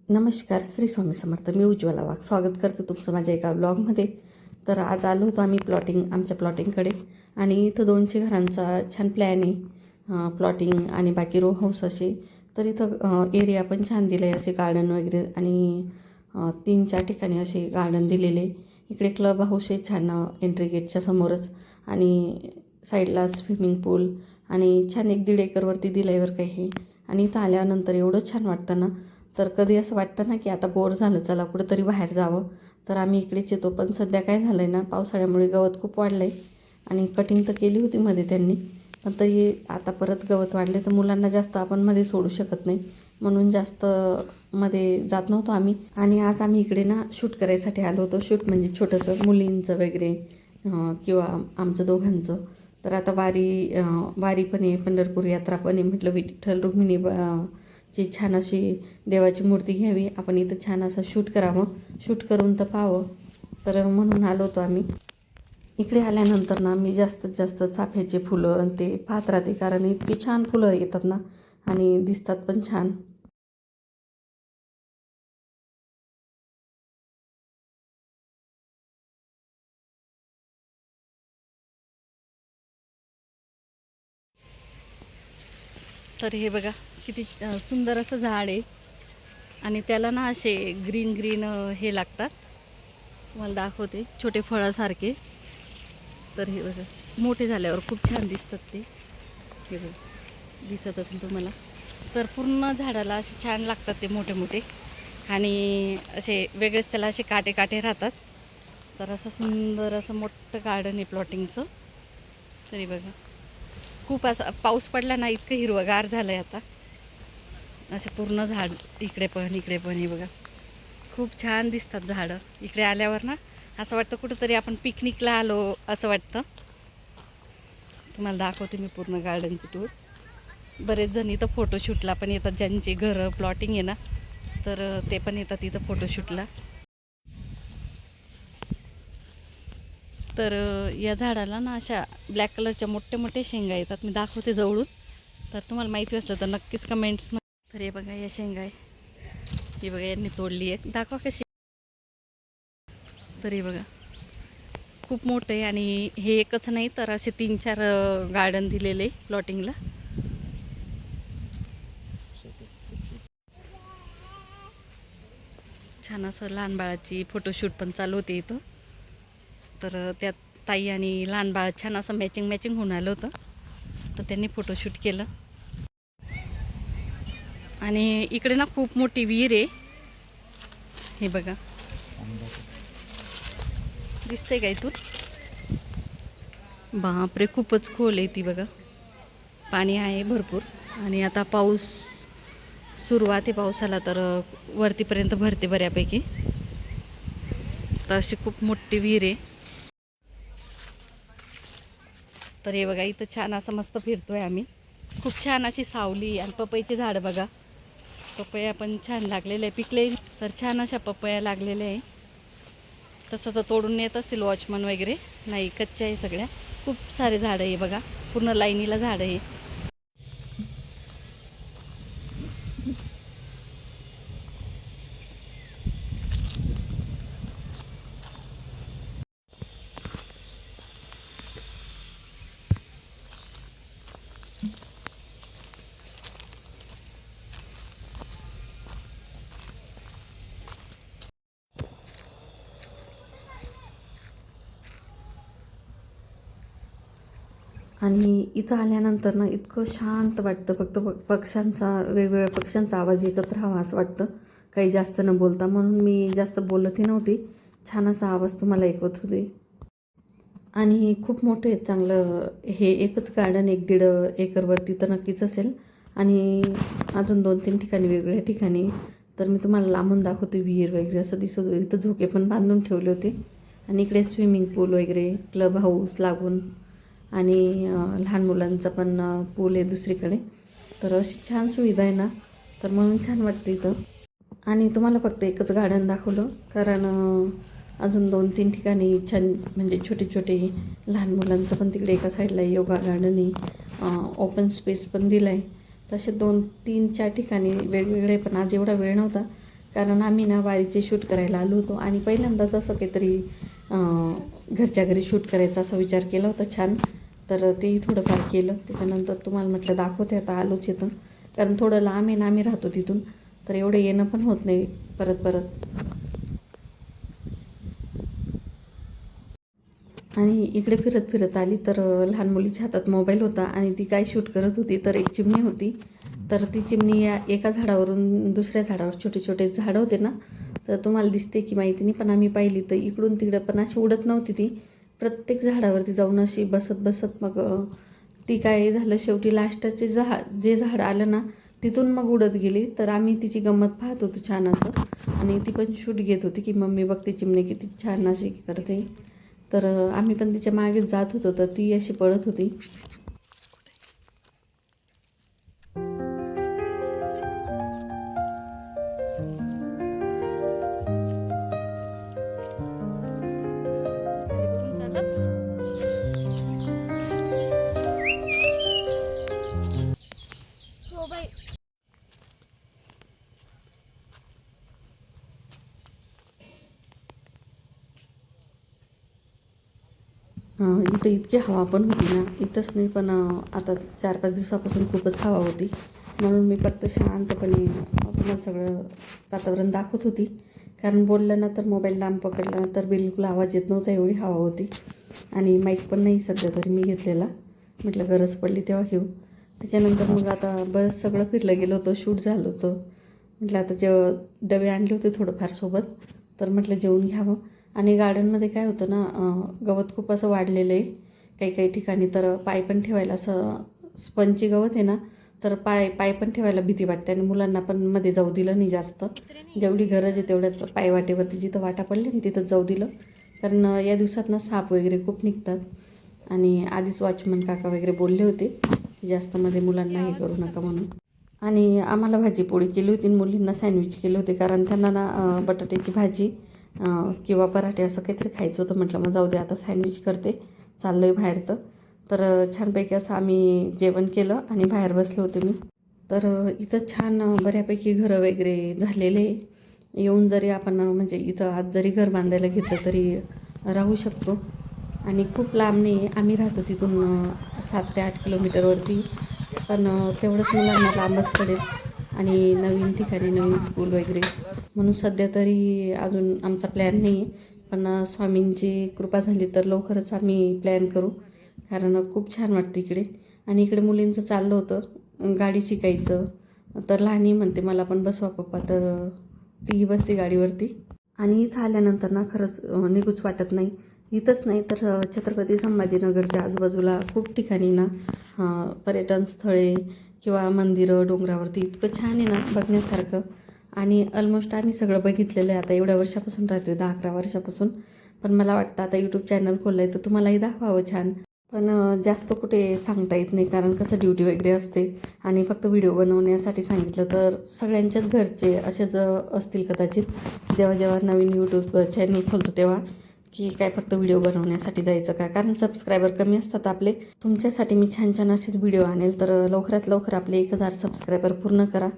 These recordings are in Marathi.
नमस्कार, श्री स्वामी समर्थ. मी उज्ज्वला वाघ स्वागत करते तुमचं माझ्या एका ब्लॉगमध्ये. तर आज आलो होतो आम्ही आमच्या प्लॉटिंगकडे आणि इथं 200 घरांचा छान प्लॅन आहे. प्लॉटिंग आणि बाकी रो हाऊस असे. तर इथं एरिया पण छान दिलं आहे, असे गार्डन वगैरे आणि 3-4 ठिकाणी असे गार्डन दिलेले. इकडे क्लब हाऊस आहे छान एंट्री गेटच्या समोरच आणि साईडला स्विमिंग पूल आणि छान 1-1.5 एकरवरती दिलं आहे बरं काही हे. आणि इथं आल्यानंतर एवढं छान वाटतं ना, तर कधी असं वाटतं ना की आता बोर झालं, चला कुठंतरी बाहेर जावं. तर आम्ही इकडेच येतो. पण सध्या काय झालं आहे ना, पावसाळ्यामुळे गवत खूप वाढलं आहे आणि कटिंग तर केली होती मध्ये त्यांनी, पण तरी आता परत गवत वाढले तर मुलांना जास्त आपण मध्ये सोडू शकत नाही, म्हणून जास्त मध्ये जात नव्हतो आम्ही. आणि आज आम्ही इकडे ना शूट करायसाठी आलो होतो. शूट म्हणजे छोटंसं मुलींचं वगैरे किंवा आमचं दोघांचं. तर आता वारी पण आहे, पंढरपूर यात्रा पण आहे. म्हटलं विठ्ठल रुक्मिणी ची छान अशी देवाची मूर्ती घ्यावी आपण, इथं छान असं शूट करावं, शूट करून तर पाहावं. तर म्हणून आलो होतो आम्ही. इकडे आल्यानंतर ना मी जास्तीत जास्त चाफ्याचे फुलं आणि ते पाहत राहते, कारण इतकी छान फुलं येतात ना आणि दिसतात पण छान. तर हे बघा किती सुंदर असं झाड आहे आणि त्याला ना असे ग्रीन ग्रीन हे लागतात. तुम्हाला दाखवते, छोटे फळासारखे. तर हे बघा मोठे झाल्यावर खूप छान दिसतात ते. हे बघा दिसत असेल तुम्हाला. तर पूर्ण झाडाला असे छान लागतात ते मोठे मोठे आणि असे वेगळेच त्याला असे काटे काटे राहतात. तर असं सुंदर असं मोठं गार्डन आहे प्लॉटिंगचं. तरी बघा खूप असा पाऊस पडला ना, इतकं हिरवगार झालं आहे आता. असे पूर्ण झाड इकडे पण हे बघा खूप छान दिसतात झाडं. इकडे आल्यावर ना असं वाटतं कुठंतरी आपण पिकनिकला आलो असं वाटतं. तुम्हाला दाखवते मी पूर्ण गार्डनची टूर. बरेच जण इथं फोटोशूटला पण येतात, ज्यांचे घरं प्लॉटिंग आहे ना, तर ते पण येतात इथं फोटोशूटला. तर या झाडाला ना अशा ब्लॅक कलरच्या मोठे मोठे शेंगा येतात. मी दाखवते जवळून, तर तुम्हाला माहिती असलं तर नक्कीच कमेंट्स. तर हे बघा या शेंगा आहे, ही बघा यांनी तोडली आहे, दाखवा कशी. तर हे बघा खूप मोठं आहे आणि हे एकच नाही तर असे 3-4 गार्डन दिलेले प्लॉटिंगला. छान असं लहान बाळाची फोटोशूट पण चालू होते इथं. तर त्यात ताई आणि लहान बाळ छान असं मॅचिंग मॅचिंग होऊन आलं होतं, तर त्यांनी फोटोशूट केलं. आणि इकडे ना खूप मोठी विहीर आहे, हे बघा दिसतंय का इथून. बापरे खूपच खोल आहे ती बघा, पाणी आहे भरपूर. आणि आता पाऊस सुरुवात आहे पावसाला, तर वरतीपर्यंत भरते बऱ्यापैकी. तर अशी खूप मोठी विहीर आहे. तर हे बघा इथं छान असं मस्त फिरतोय आम्ही. खूप छान अशी सावली आणि पपईचे झाड बघा. पपया पण छान लागलेले आहे, पिकले तर छान अशा पपया लागलेल्या आहे. तसं तर तोडून नेत असतील वॉचमन वगैरे, नाही कच्च्या आहे सगळ्या. खूप सारे झाडं आहे बघा, पूर्ण लाईनीला झाडं आहे. आणि इथं आल्यानंतर ना इतकं शांत वाटतं, फक्त पक्ष्यांचा, वेगवेगळ्या पक्ष्यांचा आवाज एकत्र हवा असं वाटतं, काही जास्त न बोलता. म्हणून मी जास्त बोलतही नव्हती, छान असा आवाज तुम्हाला ऐकवत होते. आणि खूप मोठं आहे चांगलं हे. एकच गार्डन 1-1.5 एकरवरती तर नक्कीच असेल आणि अजून 2-3 ठिकाणी वेगवेगळ्या ठिकाणी. तर मी तुम्हाला लांबून दाखवते, विहीर वगैरे असं दिसत होतं. इथं झोके पण बांधून ठेवले होते आणि इकडे स्विमिंग पूल वगैरे, क्लब हाऊस लागून आणि लहान मुलांचा पण पूल आहे दुसरीकडे. तर अशी छान सुविधा आहे ना, तर म्हणून छान वाटतं इथं. आणि तुम्हाला फक्त एकच गार्डन दाखवलं, कारण अजून 2-3 ठिकाणी छान म्हणजे छोटे छोटे लहान मुलांचं पण तिकडे एका साईडला योगा गार्डन आहे, ओपन स्पेस पण दिलं आहे. तसे 2-3-4 ठिकाणी वेगवेगळे, पण आज एवढा वेळ नव्हता कारण आम्ही ना वारीचे शूट करायला आलो होतो आणि पहिल्यांदाच असं काहीतरी घरच्या घरी शूट करायचा असा विचार केला होता छान. तर तेही थोडंफार केलं. त्याच्यानंतर तुम्हाला म्हटलं दाखवते आता आलोच इथून, कारण थोडं लांब आहे ना, आम्ही राहतो तिथून, तर एवढं येणं पण होत नाही परत परत. आणि इकडे फिरत फिरत आली तर लहान मुलीच्या हातात मोबाईल होता आणि ती काय शूट करत होती, तर एक चिमणी होती. तर ती चिमणी या एका झाडावरून दुसऱ्या झाडावर, छोटे छोटे झाडं होते ना, तर तुम्हाला दिसते की माहिती नाही, पण आम्ही पाहिली तर इकडून तिकडं पण अशी उडत नव्हती ती. प्रत्येक झाडावरती जाऊन अशी बसत बसत मग ती काय झालं, शेवटी लास्टचे जे झाड आलं ना, तिथून मग उडत गेली. तर आम्ही तिची गंमत पाहत होतो छान असं, आणि ती पण शूट घेत होती की मम्मी बघ ती चिमणी किती छान अशी करते. तर आम्ही पण तिच्या मागेच जात होतो, तर ती अशी पळत होती. इथं इतकी हवा पण होती ना, इथंच नाही पण आता 4-5 दिवसापासून खूपच हवा होती. म्हणून मी फक्त शांतपणे तुम्हाला सगळं वातावरण दाखवत होती. कारण बोललं ना तर मोबाईल लांब पकडला तर बिलकुल आवाज येत नव्हता, एवढी हवा होती. आणि माईक पण नाही सध्या तरी मी घेतलेला, म्हटलं गरज पडली तेव्हा घेऊ. त्याच्यानंतर मग आता बरंच सगळं फिरलं गेलं होतं, शूट झालं होतं. म्हटलं आता डबे आणले होते थोडंफार सोबत, तर म्हटलं जेवून घ्यावं. आणि गार्डनमध्ये काय होतं ना, गवत खूप असं वाढलेलं आहे काही काही ठिकाणी, तर पाय पण ठेवायला असं स्पंजची गवत आहे ना, तर पाय पण ठेवायला भीती वाटते. आणि मुलांना पण मध्ये जाऊ दिलं नाही जास्त, जेवढी गरज आहे तेवढ्याच पाय वाटेवरती जिथं वाटा पडले ना तिथंच जाऊ दिलं. कारण या दिवसात ना साप वगैरे खूप निघतात. आणि आधीच वॉचमन काका वगैरे बोलले होते की जास्त मध्ये मुलांना हे करू नका म्हणून. आणि आम्हाला भाजी पोळी केली होती, मुलींना सँडविच केले होते, कारण त्यांना ना बटाट्याची भाजी किंवा पराठे असं काहीतरी खायचं होतं. म्हटलं मग जाऊ दे आता सँडविच करते, चाललो आहे बाहेर. तर छानपैकी असं आम्ही जेवण केलं आणि बाहेर बसले होते मी. तर इथं छान बऱ्यापैकी घरं वगैरे झालेले. येऊन जरी आपण म्हणजे इथं आज जरी घर बांधायला घेतलं तरी राहू शकतो. आणि खूप लांब नाही आहे, आम्ही राहतो तिथून 7 ते 8 किलोमीटरवरती. पण तेवढंच मुलांना लांबच पडेल आणि नवीन ठिकाणी नवीन स्कूल वगैरे, म्हणून सध्या तरी अजून आमचा प्लॅन नाही आहे. पण स्वामींची कृपा झाली तर लवकरच आम्ही प्लॅन करू, कारण खूप छान वाटतं इकडे. आणि इकडे मुलींचं चाललं होतं गाडी शिकायचं, तर लहानी म्हणते मला पण बसवा पप्पा, तर तीही बसते गाडीवरती. आणि इथं आल्यानंतर ना खरंच निघूच वाटत नाही. इथंच नाही तर छत्रपती संभाजीनगरच्या आजूबाजूला खूप ठिकाणी ना पर्यटन स्थळे किंवा मंदिरं डोंगरावरती इतकं छान आहे ना बघण्यासारखं. आणि ऑलमोस्ट आम्ही सगळं बघितलेलं आहे. आता एवढ्या वर्षापासून राहतो, 10-11 वर्षापासून. पण मला वाटतं आता यूट्यूब चॅनल खोललं आहे तर तुम्हालाही दाखवावं छान. पण जास्त कुठे सांगता येत नाही, कारण कसं ड्युटी वगैरे असते. आणि फक्त व्हिडिओ बनवण्यासाठी सांगितलं तर सगळ्यांच्याच घरचे असेच असतील कदाचित, जेव्हा जेव्हा नवीन यूट्यूब चॅनल खोलतो तेव्हा, की काय फक्त व्हिडिओ बनवण्यासाठी जायचं का, कारण सबस्क्रायबर कमी असतात आपले. तुमच्यासाठी मी छान छान असेच व्हिडिओ आणेल. तर लवकरात लवकर आपले 1000 सबस्क्रायबर पूर्ण करा,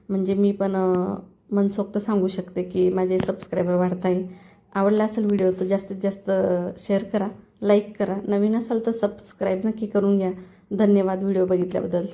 म्हणजे मी पण मनसोक्त सांगू शकते की माझे सबस्क्रायबर वाढत आहे. आवडला असेल व्हिडिओ तर जास्तीत जास्त शेअर करा, लाईक करा. नवीन असाल तर सबस्क्राईब नक्की करून घ्या. धन्यवाद व्हिडिओ बघितल्याबद्दल.